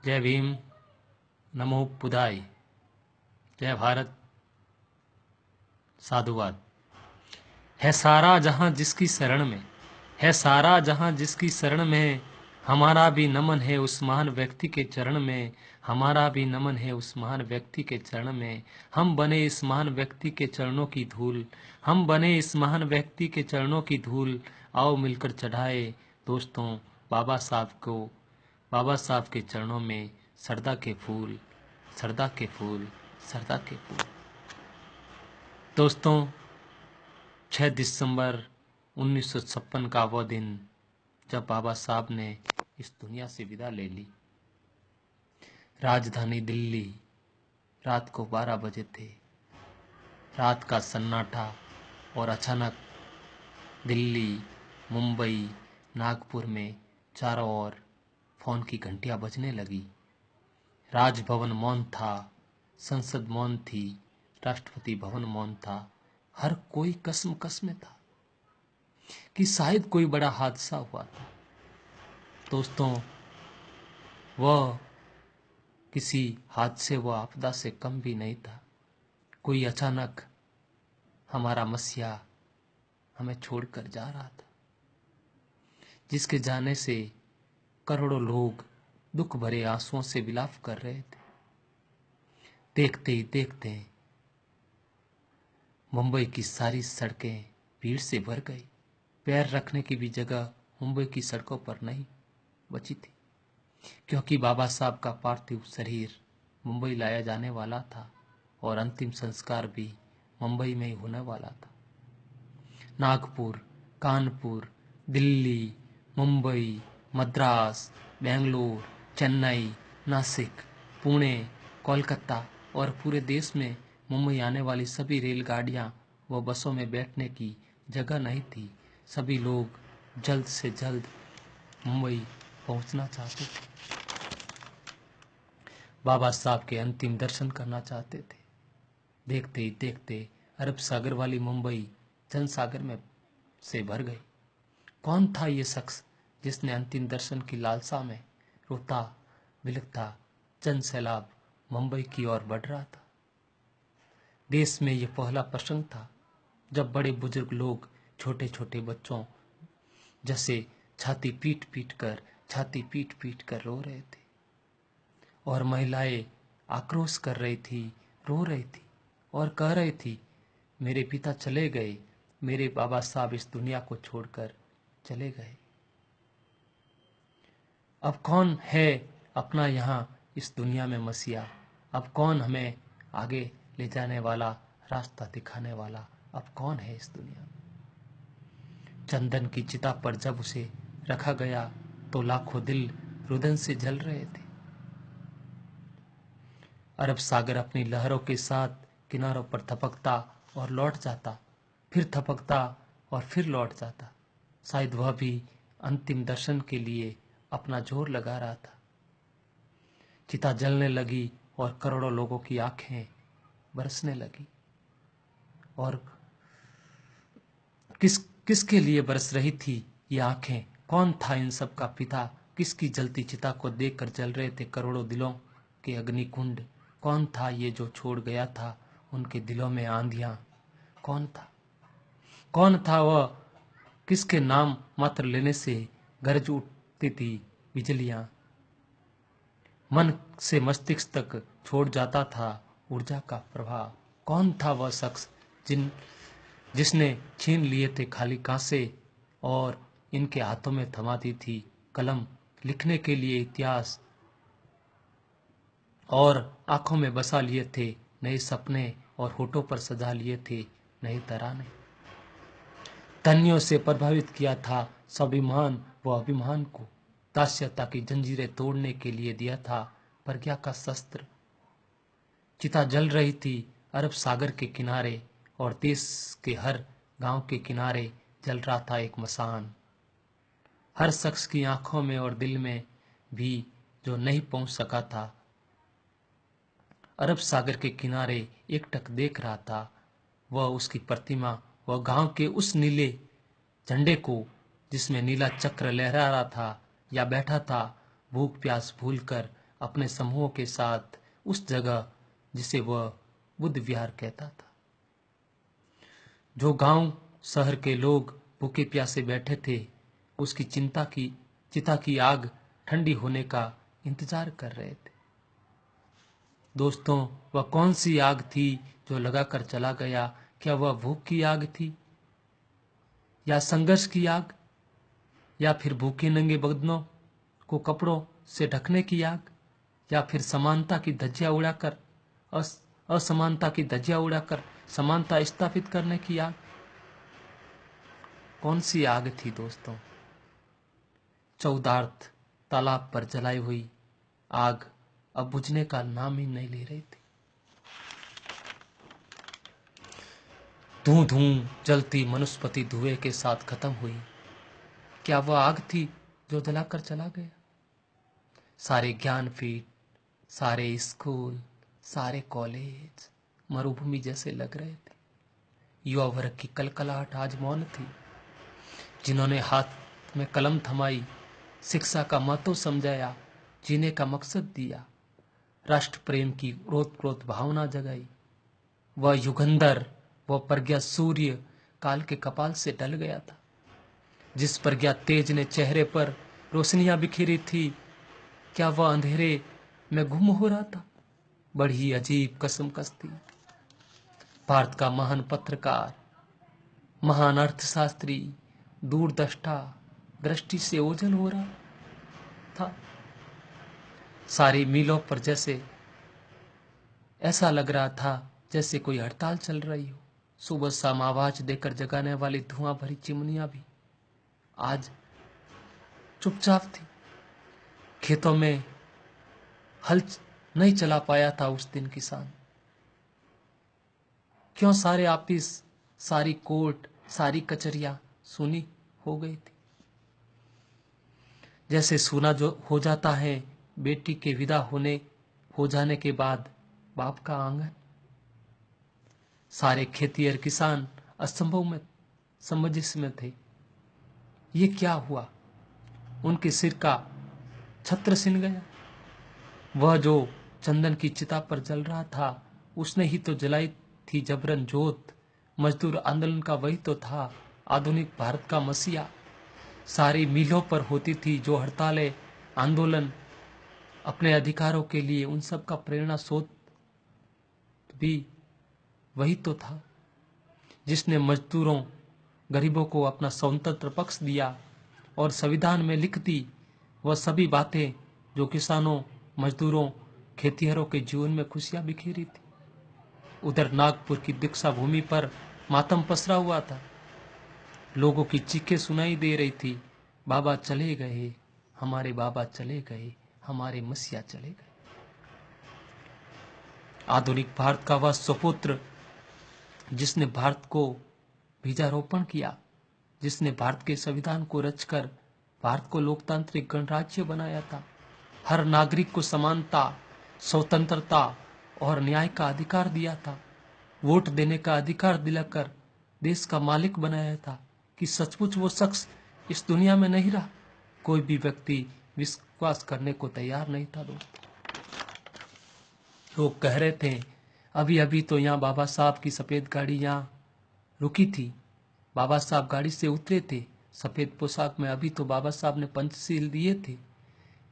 जय भीम, नमो बुद्धाय, जय भारत, साधुवाद। है सारा जहां जिसकी शरण में, है सारा जहां जिसकी शरण में, हमारा भी नमन है उस महान व्यक्ति के चरण में, हमारा भी नमन है उस महान व्यक्ति के चरण में। हम बने इस महान व्यक्ति के चरणों की धूल, हम बने इस महान व्यक्ति के चरणों की धूल। आओ मिलकर चढ़ाए दोस्तों बाबा साहब को, बाबा साहब के चरणों में सरदा के फूल, सरदा के फूल, सरदा के फूल। दोस्तों 6 दिसंबर 1956 का वो दिन जब बाबा साहब ने इस दुनिया से विदा ले ली। राजधानी दिल्ली, रात को 12 बजे थे। रात का सन्नाटा और अचानक दिल्ली, मुंबई, नागपुर में चारों ओर फोन की घंटियां बजने लगी। राजभवन मौन था, संसद मौन थी, राष्ट्रपति भवन मौन था। हर कोई कसम में था कि शायद कोई बड़ा हादसा हुआ था। दोस्तों वह किसी हादसे व आपदा से कम भी नहीं था। कोई अचानक हमारा मसीहा हमें छोड़कर जा रहा था, जिसके जाने से करोड़ों लोग दुख भरे आंसुओं से विलाप कर रहे थे। देखते ही देखते मुंबई की सारी सड़कें भीड़ से भर गई। पैर रखने की भी जगह मुंबई की सड़कों पर नहीं बची थी, क्योंकि बाबा साहब का पार्थिव शरीर मुंबई लाया जाने वाला था और अंतिम संस्कार भी मुंबई में ही होने वाला था। नागपुर, कानपुर, दिल्ली, मुंबई, मद्रास, बेंगलोर, चेन्नई, नासिक, पुणे, कोलकाता और पूरे देश में मुंबई आने वाली सभी रेलगाड़ियां व बसों में बैठने की जगह नहीं थी। सभी लोग जल्द से जल्द मुंबई पहुंचना चाहते थे, बाबा साहब के अंतिम दर्शन करना चाहते थे। देखते ही देखते अरब सागर वाली मुंबई जनसागर में से भर गई। कौन था ये शख्स जिसने अंतिम दर्शन की लालसा में रोता बिलखता जन सैलाब मुंबई की ओर बढ़ रहा था। देश में यह पहला प्रसंग था जब बड़े बुजुर्ग लोग छोटे छोटे बच्चों जैसे छाती पीट पीट कर रो रहे थे और महिलाएं आक्रोश कर रही थी, रो रही थी और कह रही थी, मेरे पिता चले गए, मेरे बाबा साहब इस दुनिया को छोड़कर चले गए। अब कौन है अपना यहाँ इस दुनिया में मसीहा? अब कौन हमें आगे ले जाने वाला, रास्ता दिखाने वाला? अब कौन है इस दुनिया में? चंदन की चिता पर जब उसे रखा गया तो लाखों दिल रुदन से जल रहे थे। अरब सागर अपनी लहरों के साथ किनारों पर थपकता और लौट जाता, फिर थपकता और फिर लौट जाता। शायद वह भी अंतिम दर्शन के लिए अपना जोर लगा रहा था। चिता जलने लगी और करोड़ों लोगों की आंखें बरसने लगी। और किसके लिए बरस रही थी ये आंखें? कौन था इन सब का पिता? किसकी जलती चिता को देखकर जल रहे थे करोड़ों दिलों के अग्निकुंड? कौन था ये जो छोड़ गया था उनके दिलों में आंधियां? कौन था? कौन था वह किसके नाम मात्र लेने से गरज उठती थी बिजलियां? मन से मस्तिष्क तक छोड़ जाता था ऊर्जा का प्रवाह। कौन था वह शख्स जिसने छीन लिए थे खाली कांसे और इनके हाथों में थमा दी थी कलम लिखने के लिए इतिहास, और आंखों में बसा लिए थे नए सपने और होठों पर सजा लिए थे नए तराने। तन्नियों से प्रभावित किया था स्वाभिमान व अभिमान को, दास्यता की जंजीरें तोड़ने के लिए दिया था प्रज्ञा का शस्त्र। चिता जल रही थी अरब सागर के किनारे और देश के हर गांव के किनारे जल रहा था एक मसान। हर शख्स की आंखों में और दिल में भी जो नहीं पहुंच सका था, अरब सागर के किनारे एकटक देख रहा था, वह उसकी प्रतिमा, वह गांव के उस नीले झंडे को जिसमें नीला चक्र लहरा रहा था या बैठा था भूख प्यास भूलकर अपने समूहों के साथ उस जगह जिसे वह बुद्ध विहार कहता था। जो गांव शहर के लोग भूखे प्यासे बैठे थे, उसकी चिता की आग ठंडी होने का इंतजार कर रहे थे। दोस्तों, वह कौन सी आग थी जो लगाकर चला गया? क्या वह भूख की आग थी, या संघर्ष की आग, या फिर भूखे नंगे बदनों को कपड़ों से ढकने की आग, या फिर समानता की धज्जियां उड़ाकर असमानता की धज्जियां उड़ाकर समानता स्थापित करने की आग? कौन सी आग थी दोस्तों? चौदार्थ तालाब पर जलाई हुई आग अब बुझने का नाम ही नहीं ले रही थी। धूं धूं जलती मनुस्पति धुएं के साथ खत्म हुई। क्या वह आग थी जो जलाकर चला गया? सारे ज्ञानपीठ, सारे स्कूल, सारे कॉलेज मरुभूमि जैसे लग रहे थे। युवा वर्ग की कलकलाहट आज मौन थी। जिन्होंने हाथ में कलम थमाई, शिक्षा का महत्व समझाया, जीने का मकसद दिया, राष्ट्र प्रेम की ओतप्रोत भावना जगाई, वह युगंधर, वह प्रज्ञा सूर्य काल के कपाल से ढल गया था। जिस प्रज्ञा तेज ने चेहरे पर रोशनियां बिखेरी थी, क्या वह अंधेरे में गुम हो रहा था? बड़ी अजीब कसमकस थी। भारत का महान पत्रकार, महान अर्थशास्त्री, दूरदृष्टा दृष्टि से ओझल हो रहा था। सारी मीलों पर जैसे ऐसा लग रहा था जैसे कोई हड़ताल चल रही हो। सुबह शाम आवाज देकर जगाने वाली धुआं भरी चिमनियां भी आज चुपचाप थी। खेतों में हल नहीं चला पाया था उस दिन किसान। क्यों सारे ऑफिस, सारी कोर्ट, सारी कचहरियां सूनी हो गई थी। जैसे सूना जो हो जाता है बेटी के विदा हो जाने के बाद बाप का आंगन। सारे खेतिहर किसान असंभव में समंजस में थे। ये क्या हुआ? उनके सिर का छत्र छिन गया। वह जो चंदन की चिता पर जल रहा था, उसने ही तो जलाई थी जबरन जोत। मजदूर आंदोलन का वही तो था आधुनिक भारत का मसीहा। सारी मीलों पर होती थी जो हड़तालें, आंदोलन अपने अधिकारों के लिए, उन सब का प्रेरणा स्रोत भी वही तो था जिसने मजदूरों, गरीबों को अपना स्वतंत्र पक्ष दिया और संविधान में लिख दी वह सभी बातें जो किसानों, मजदूरों, खेतिहरों के जीवन में खुशियां बिखेरी थी। उधर नागपुर की दीक्षा भूमि पर मातम पसरा हुआ था। लोगों की चीखें सुनाई दे रही थी, बाबा चले गए, हमारे बाबा चले गए, हमारे मसीहा चले गए। आधुनिक भारत का वह सुपुत्र जिसने भारत को बीजारोपण किया, जिसने भारत के संविधान को रचकर भारत को लोकतांत्रिक गणराज्य बनाया था, हर नागरिक को समानता, स्वतंत्रता और न्याय का अधिकार दिया था, वोट देने का अधिकार दिलाकर देश का मालिक बनाया था, कि सचमुच वो शख्स इस दुनिया में नहीं रहा। कोई भी व्यक्ति विश्वास करने को तैयार नहीं था। लोग कह रहे थे अभी अभी तो यहाँ बाबा साहब की सफेद गाड़ी यहाँ रुकी थी, बाबा साहब गाड़ी से उतरे थे सफेद पोशाक में, अभी तो बाबा साहब ने पंचशील दिए थे।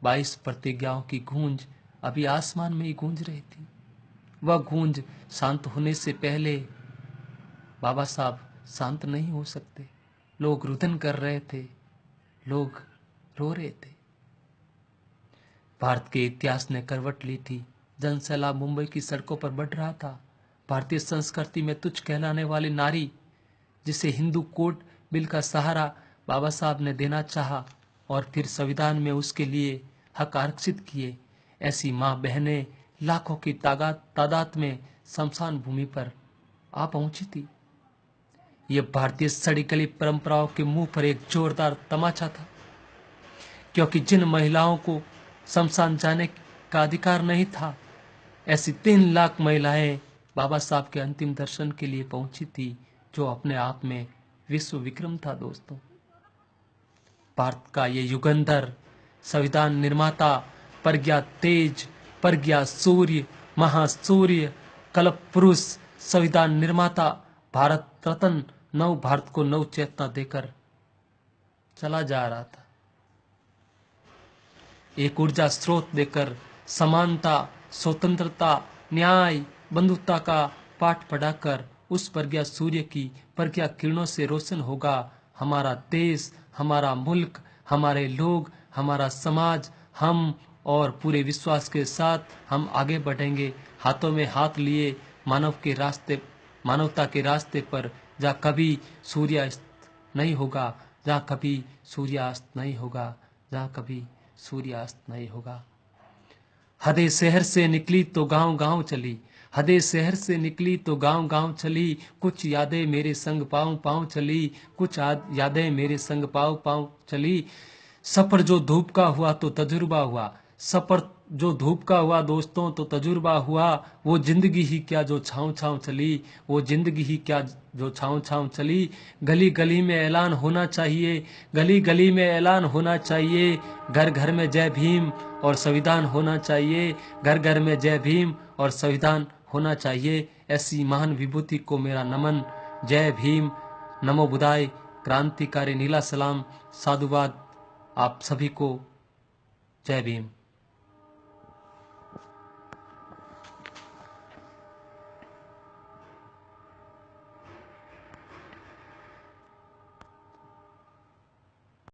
22 प्रतिज्ञाओं की गूंज अभी आसमान में ही गूंज रही थी। वह गूंज शांत होने से पहले बाबा साहब शांत नहीं हो सकते। लोग रुदन कर रहे थे, लोग रो रहे थे। भारत के इतिहास ने करवट ली थी। जन सैलाब मुंबई की सड़कों पर बढ़ रहा था। भारतीय संस्कृति में तुच्छ कहलाने वाली नारी, जिसे हिंदू कोड बिल का सहारा बाबा साहब ने देना चाहा और फिर संविधान में उसके लिए हक आरक्षित किए, ऐसी माँ बहनें लाखों की तादाद में शमशान भूमि पर आ पहुंची थी। यह भारतीय सड़ी गली परंपराओं के मुंह पर एक जोरदार तमाचा था, क्योंकि जिन महिलाओं को शमशान जाने का अधिकार नहीं था, ऐसी 3 लाख महिलाएं बाबा साहब के अंतिम दर्शन के लिए पहुंची थी, जो अपने आप में विश्व विक्रम था। दोस्तों, भारत का ये युगंधर संविधान निर्माता प्रज्ञा तेज, प्रज्ञा सूर्य, महासूर्य, कल्प पुरुष, संविधान निर्माता, भारत रत्न नव भारत को नव चेतना देकर चला जा रहा था। एक ऊर्जा स्रोत देकर समानता, स्वतंत्रता, न्याय, बंधुता का पाठ पढ़ाकर उस प्रज्ञा सूर्य की प्रज्ञा किरणों से रोशन होगा हमारा देश, हमारा मुल्क, हमारे लोग, हमारा समाज। हम और पूरे विश्वास के साथ हम आगे बढ़ेंगे, हाथों में हाथ लिए मानवता के रास्ते पर, जहाँ कभी सूर्यास्त नहीं होगा, जहाँ कभी सूर्यास्त नहीं होगा, जहाँ कभी सूर्यास्त नहीं होगा। हदे शहर से निकली तो गांव गांव चली, हदे शहर से निकली तो गांव गांव चली, कुछ यादें मेरे संग पांव पांव चली, कुछ यादें मेरे संग पांव पांव चली। सफर जो धूप का हुआ तो तजुर्बा हुआ, सफर जो धूप का हुआ दोस्तों तो तजुर्बा हुआ। वो जिंदगी ही क्या जो छाँव छाँव चली, वो जिंदगी ही क्या जो छाँव छाँव चली। गली गली में ऐलान होना चाहिए, गली गली में ऐलान होना चाहिए, घर घर में जय भीम और संविधान होना चाहिए, घर घर में जय भीम और संविधान होना चाहिए। ऐसी महान विभूति को मेरा नमन। जय भीम, नमो बुद्धाय, क्रांतिकारी नीला सलाम, साधुवाद आप सभी को। जय भीम।